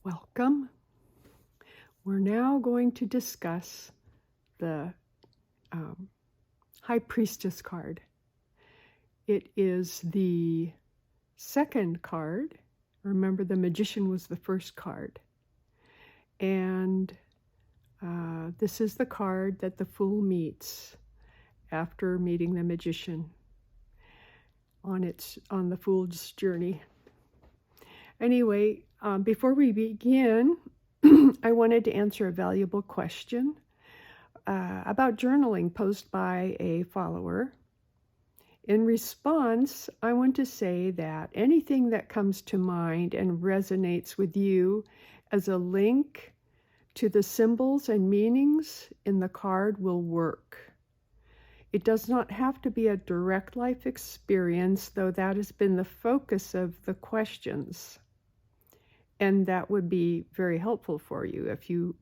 Welcome. We're now going to discuss the High Priestess card. It is the second card. Remember, the Magician was the first card. And this is the card that the Fool meets after meeting the Magician on the Fool's journey. Anyway, before we begin, I wanted to answer a valuable question about journaling posed by a follower. In response, I want to say that anything that comes to mind and resonates with you as a link to the symbols and meanings in the card will work. It does not have to be a direct life experience, though that has been the focus of the questions. And that would be very helpful for you if you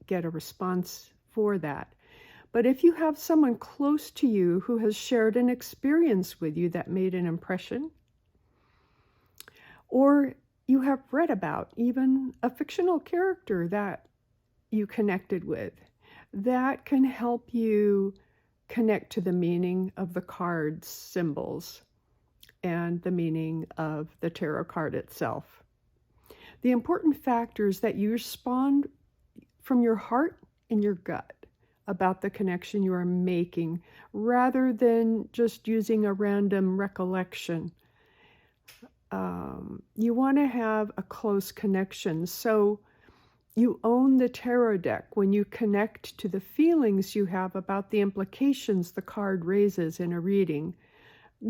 get a response for that. But if you have someone close to you who has shared an experience with you that made an impression, or you have read about even a fictional character that you connected with, that can help you connect to the meaning of the card's symbols and the meaning of the tarot card itself. The important factor is that you respond from your heart and your gut about the connection you are making, rather than just using a random recollection. You want to have a close connection, so you own the tarot deck when you connect to the feelings you have about the implications the card raises in a reading.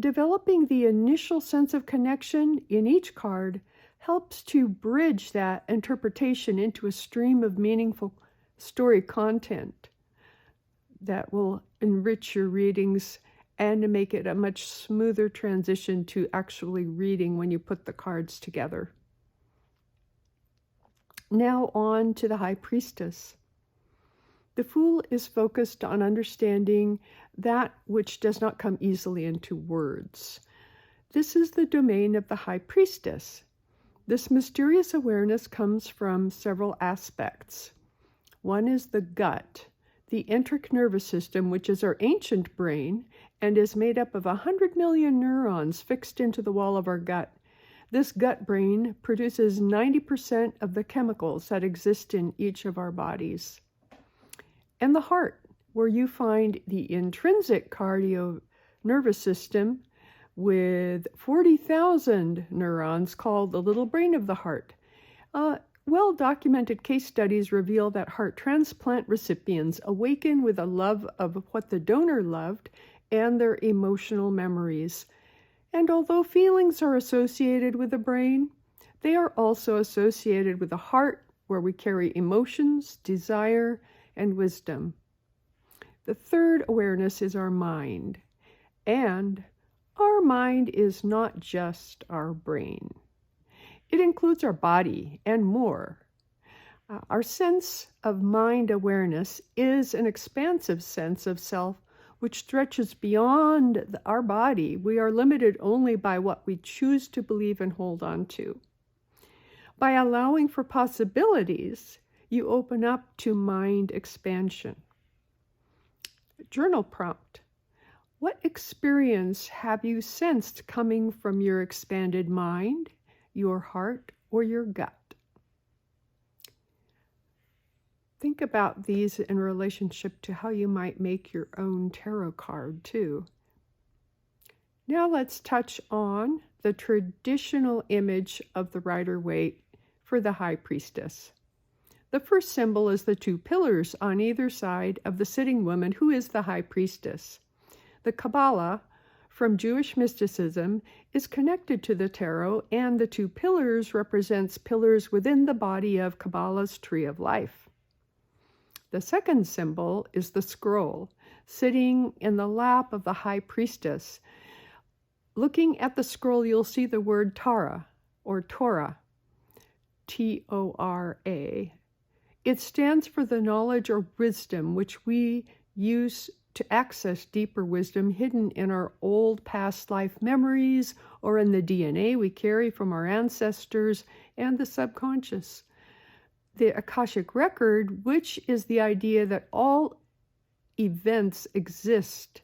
Developing the initial sense of connection in each card helps to bridge that interpretation into a stream of meaningful story content that will enrich your readings and to make it a much smoother transition to actually reading when you put the cards together. Now on to the High Priestess. The Fool is focused on understanding that which does not come easily into words. This is the domain of the High Priestess. This mysterious awareness comes from several aspects. One is the gut, the enteric nervous system, which is our ancient brain and is made up of 100 million neurons fixed into the wall of our gut. This gut brain produces 90% of the chemicals that exist in each of our bodies. And the heart, where you find the intrinsic cardio nervous system with 40,000 neurons called the little brain of the heart. Well-documented case studies reveal that heart transplant recipients awaken with a love of what the donor loved and their emotional memories. And although feelings are associated with the brain, they are also associated with the heart, where we carry emotions, desire, and wisdom. The third awareness is our mind. And our mind is not just our brain. It includes our body and more. Our sense of mind awareness is an expansive sense of self which stretches beyond our body. We are limited only by what we choose to believe and hold on to. By allowing for possibilities, you open up to mind expansion. Journal prompt. What experience have you sensed coming from your expanded mind, your heart, or your gut? Think about these in relationship to how you might make your own tarot card, too. Now let's touch on the traditional image of the Rider-Waite for the High Priestess. The first symbol is the two pillars on either side of the sitting woman, who is the High Priestess. The Kabbalah, from Jewish mysticism, is connected to the tarot, and the two pillars represents pillars within the body of Kabbalah's tree of life. The second symbol is the scroll, sitting in the lap of the High Priestess. Looking at the scroll, you'll see the word Tara, or Torah, T-O-R-A. It stands for the knowledge or wisdom which we use to access deeper wisdom hidden in our old past life memories or in the DNA we carry from our ancestors and the subconscious. the Akashic Record, which is the idea that all events exist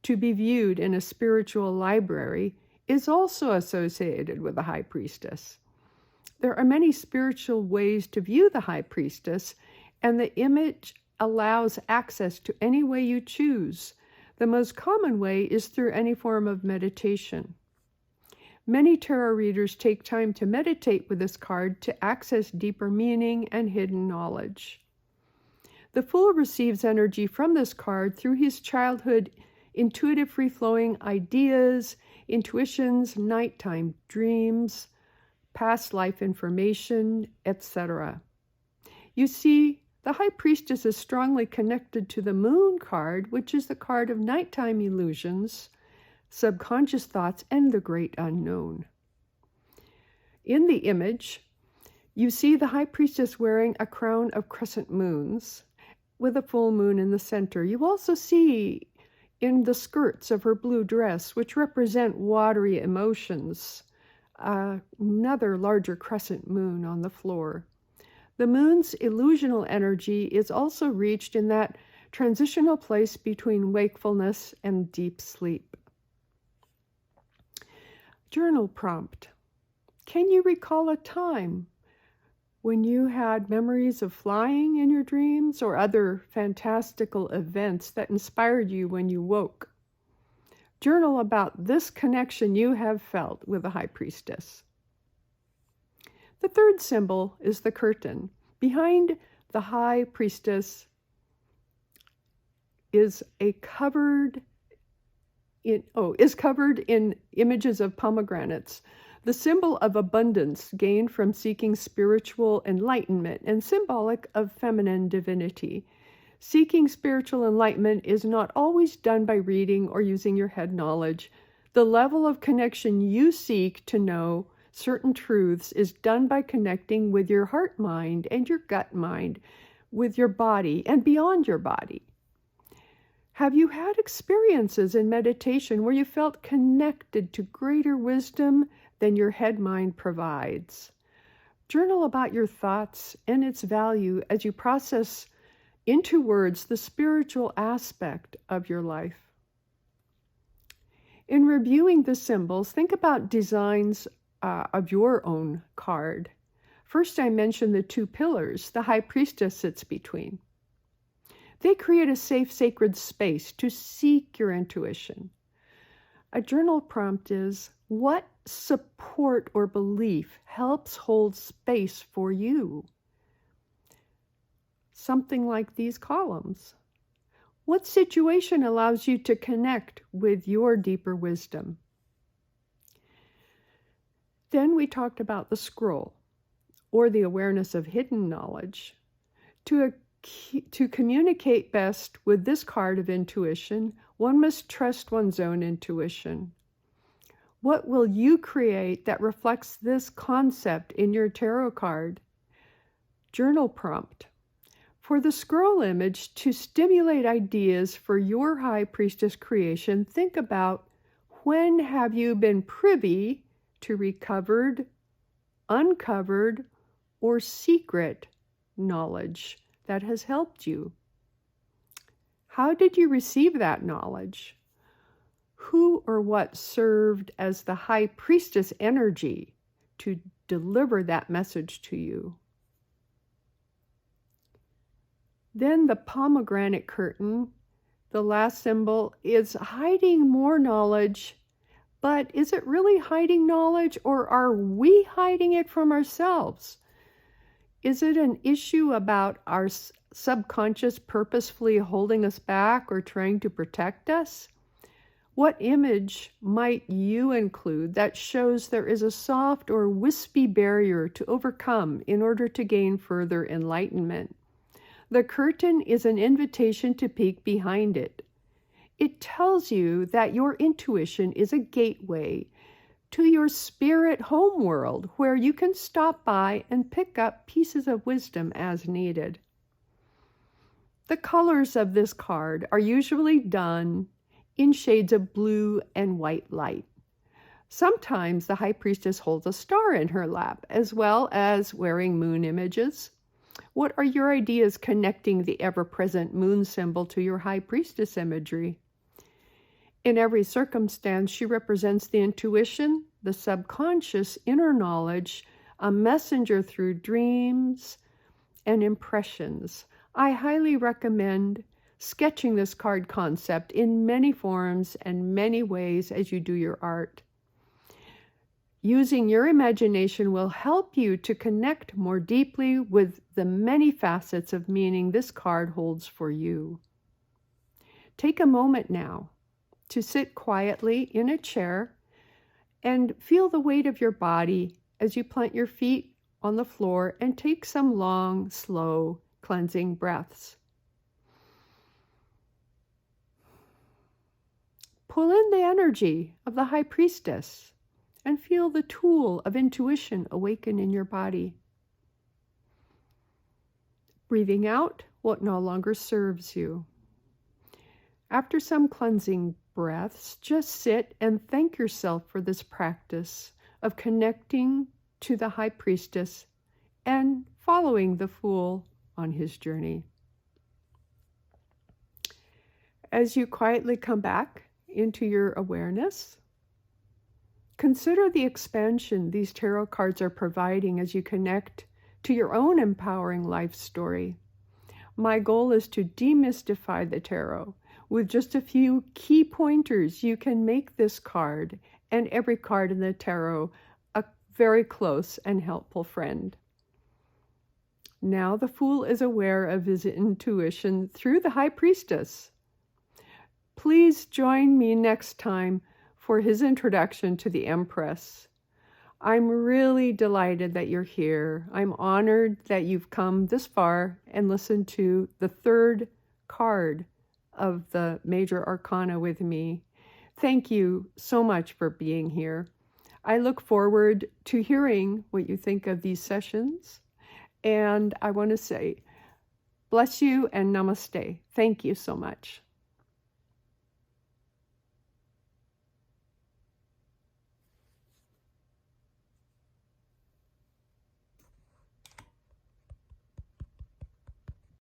to be viewed in a spiritual library, is also associated with the High Priestess. There are many spiritual ways to view the High Priestess, and the image allows access to any way you choose. The most common way is through any form of meditation. Many tarot readers take time to meditate with this card to access deeper meaning and hidden knowledge. The Fool receives energy from this card through his childhood intuitive free-flowing ideas, intuitions, nighttime dreams, past life information, etc. You see, the High Priestess is strongly connected to the Moon card, which is the card of nighttime illusions, subconscious thoughts, and the great unknown. In the image, you see the High Priestess wearing a crown of crescent moons with a full moon in the center. You also see in the skirts of her blue dress, which represent watery emotions, another larger crescent moon on the floor. The moon's illusional energy is also reached in that transitional place between wakefulness and deep sleep. Journal prompt. Can you recall a time when you had memories of flying in your dreams or other fantastical events that inspired you when you woke? Journal about this connection you have felt with the High Priestess. The third symbol is the curtain. Behind the High Priestess is covered in images of pomegranates, the symbol of abundance gained from seeking spiritual enlightenment and symbolic of feminine divinity. Seeking spiritual enlightenment is not always done by reading or using your head knowledge. The level of connection you seek to know certain truths is done by connecting with your heart mind and your gut mind, with your body and beyond your body. Have you had experiences in meditation where you felt connected to greater wisdom than your head mind provides? Journal about your thoughts and its value as you process into words the spiritual aspect of your life. In reviewing the symbols, think about designs of your own card. First, I mentioned the two pillars the High Priestess sits between. They create a safe, sacred space to seek your intuition. A journal prompt is, what support or belief helps hold space for you? Something like these columns. What situation allows you to connect with your deeper wisdom? Then we talked about the scroll, or the awareness of hidden knowledge. To communicate best with this card of intuition, one must trust one's own intuition. What will you create that reflects this concept in your tarot card? Journal prompt. For the scroll image, to stimulate ideas for your High Priestess creation, think about when have you been privy to recovered, uncovered, or secret knowledge that has helped you. How did you receive that knowledge? Who or what served as the High Priestess energy to deliver that message to you? Then the pomegranate curtain, the last symbol, is hiding more knowledge, but is it really hiding knowledge, or are we hiding it from ourselves? Is it an issue about our subconscious purposefully holding us back or trying to protect us? What image might you include that shows there is a soft or wispy barrier to overcome in order to gain further enlightenment? The curtain is an invitation to peek behind it. It tells you that your intuition is a gateway to your spirit home world where you can stop by and pick up pieces of wisdom as needed. The colors of this card are usually done in shades of blue and white light. Sometimes the High Priestess holds a star in her lap, as well as wearing moon images. What are your ideas connecting the ever-present moon symbol to your High Priestess imagery? In every circumstance, she represents the intuition, the subconscious inner knowledge, a messenger through dreams and impressions. I highly recommend sketching this card concept in many forms and many ways as you do your art. Using your imagination will help you to connect more deeply with the many facets of meaning this card holds for you. Take a moment now to sit quietly in a chair and feel the weight of your body as you plant your feet on the floor and take some long, slow, cleansing breaths. Pull in the energy of the High Priestess and feel the tool of intuition awaken in your body. Breathing out what no longer serves you. After some cleansing breaths, just sit and thank yourself for this practice of connecting to the High Priestess and following the Fool on his journey. As you quietly come back into your awareness, consider the expansion these tarot cards are providing as you connect to your own empowering life story. My goal is to demystify the tarot. With just a few key pointers, you can make this card and every card in the tarot a very close and helpful friend. Now the Fool is aware of his intuition through the High Priestess. Please join me next time for his introduction to the Empress. I'm really delighted that you're here. I'm honored that you've come this far and listened to the third card of the Major Arcana with me. Thank you so much for being here. I look forward to hearing what you think of these sessions. And I want to say, bless you and namaste. Thank you so much.